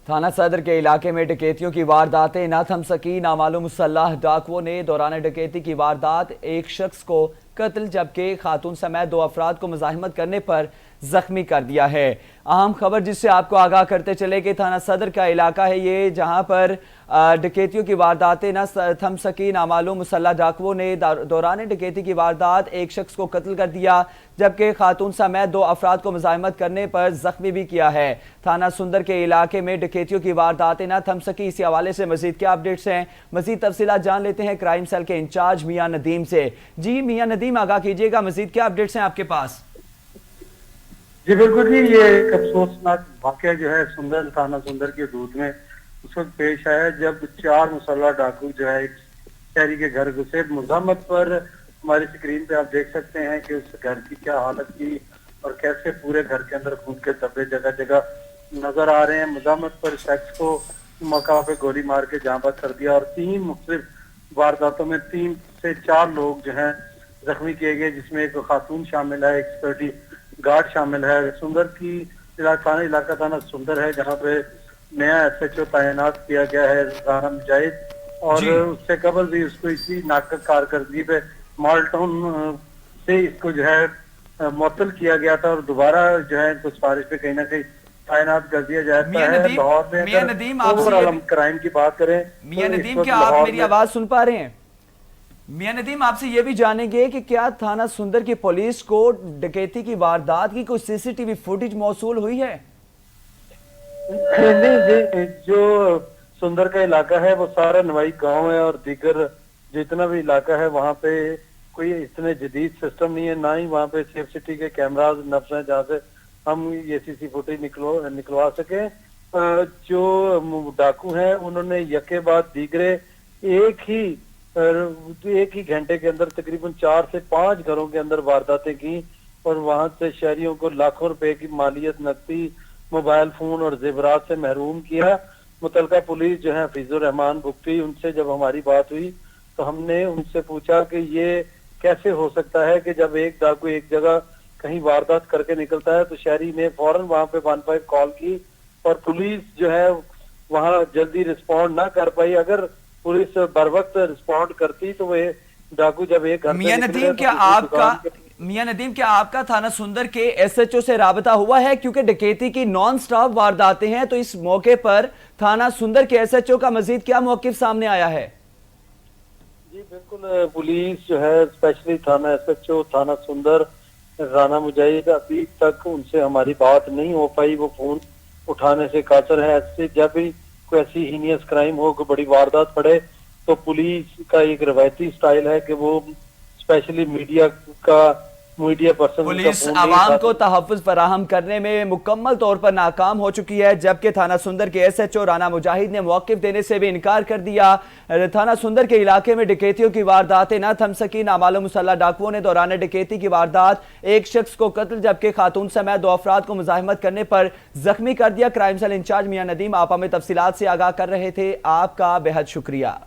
थाना सदर के इलाके में डकैतियों की वारदातें न थम सकी। नामालूम मुसल्लह डाकुओं ने दौरान डकैती की वारदात एक शख्स को कत्ल जबकि खातून समेत 2 अफराद को मुज़ाहिमत करने पर जख्मी कर दिया है। अहम खबर जिससे आपको आगाह करते चले कि थाना सदर का इलाका है ये, जहां पर डकैतियों की वारदातें न थम सकी। नामालूम मुसल्लह डाकुओं ने दौरान डकैती की वारदात एक शख्स को कत्ल कर दिया जबकि खातून समेत 2 अफराद को मुज़ाहिमत करने पर जख्मी भी किया है। थाना सुंदर के इलाके में डकैतियों की वारदातें न थम सकी। इसी हवाले से मजीद क्या अपडेट्स हैं, मजीद तफसीलात जान लेते हैं क्राइम सेल के इंचार्ज मियां नदीम से। जी मियां नदीम, आगाह कीजिएगा, मजीद क्या अपडेट्स हैं आपके पास? जी बिल्कुल जी, ये एक अफसोसनाक वाक़या जो है सुंदर थाना सुंदर की हदूद में उस वक्त पेश आया जब 4 मुसल्लह डाकू जो है एक शहरी के घर घुसे। मुज़ाहमत पर हमारी स्क्रीन पे आप देख सकते हैं कि उस घर की क्या हालत थी और कैसे पूरे घर के अंदर खून के धब्बे जगह जगह नजर आ रहे हैं। मुज़ाहमत पर शख्स को मौका पे गोली मार के जाँ बद कर दिया और 3 मुख्तलिफ वारदातों में 3 से 4 लोग जो है जख्मी किए गए, जिसमें एक खातून शामिल है, एक सिक्योरिटी गार्ड शामिल है। सुंदर की इलाका थाना सुंदर है जहाँ पे नया SHO तैनात किया गया है राना मुजाहिद, और उससे कबल भी उसको इसी नाकद कारकर्दगी पे माल्टाउन से इसको जो है मुअत्तल किया गया था और दोबारा जो है इनको सिफारिश पे कहीं ना कहीं तैनात कर दिया जाता है। लाहौर में ओवरऑल क्राइम की बात करें, मियां नदीम क्या आप मेरी आवाज सुन पा रहे हैं? मियां नदीम, आपसे ये भी जानेंगे कि क्या थाना सुंदर की पुलिस को डकैती की वारदात की कोई CCTV फुटेज मौसूल हुई है? नहीं, जो सुंदर का इलाका है वो सारा नवाई गांव है और दीगर जितना भी इलाका है वहाँ पे कोई इतने जदीद सिस्टम नहीं है, ना ही वहाँ पे सेफ सिटी के कैमराज नफ्स हैं जहाँ से हम ये CC फुटेज निकलवा सके। जो डाकू हैं उन्होंने यके बाद दीगरे एक ही घंटे के अंदर तकरीबन 4 से 5 घरों के अंदर वारदातें की और वहां से शहरियों को लाखों रुपए की मालियत, नकदी, मोबाइल फोन और जेवरात से महरूम किया। मुतलका पुलिस जो है हफीजुर रहमान बुक्टी, उनसे जब हमारी बात हुई तो हमने उनसे पूछा कि ये कैसे हो सकता है कि जब एक डाकू एक जगह कहीं वारदात करके निकलता है तो शहरी ने फौरन वहां पे 15 कॉल की और पुलिस जो है वहां जल्दी रिस्पॉन्ड ना कर पाई। अगर पुलिस बर वक्त रिस्पॉन्ड करती तो वो डाकू जब एक घर मियां नदीम क्या आपका थाना सुंदर के SHO से राबता हुआ है? क्योंकि डकैती की नॉन स्टॉप वारदातें हैं, तो इस मौके पर थाना सुंदर के SHO का मजीद क्या मौकिफ सामने आया है? जी बिल्कुल, पुलिस जो है स्पेशली थाना SHO थाना सुंदर राना मुजाहिद, अभी तक उनसे हमारी बात नहीं हो पाई। वो फोन उठाने से कासर है। ऐसे जब भी कोई ऐसी हीनियस क्राइम हो, कोई बड़ी वारदात पड़े तो पुलिस का एक रवायती स्टाइल है कि वो स्पेशली मीडिया पर्सन पुलिस आवाम को तहफ़्फ़ुज़ फराहम करने में मुकम्मल तौर पर नाकाम हो चुकी है, जबकि थाना सुंदर के SHO राना मुजाहिद ने मौक़िफ़ देने से भी इनकार कर दिया। थाना सुंदर के इलाके में डकैतियों की वारदातें न थम सकी। नामालूम मुसल्लह डाकुओं ने दौरान डकैती की वारदात एक शख्स को कत्ल जबकि खातून समेत 2 अफराद को मुज़ाहिमत करने पर जख्मी कर दिया। क्राइम सेल इंचार्ज मियां नदीम आप हमें तफसीलात से आगाह कर रहे थे, आपका बेहद शुक्रिया।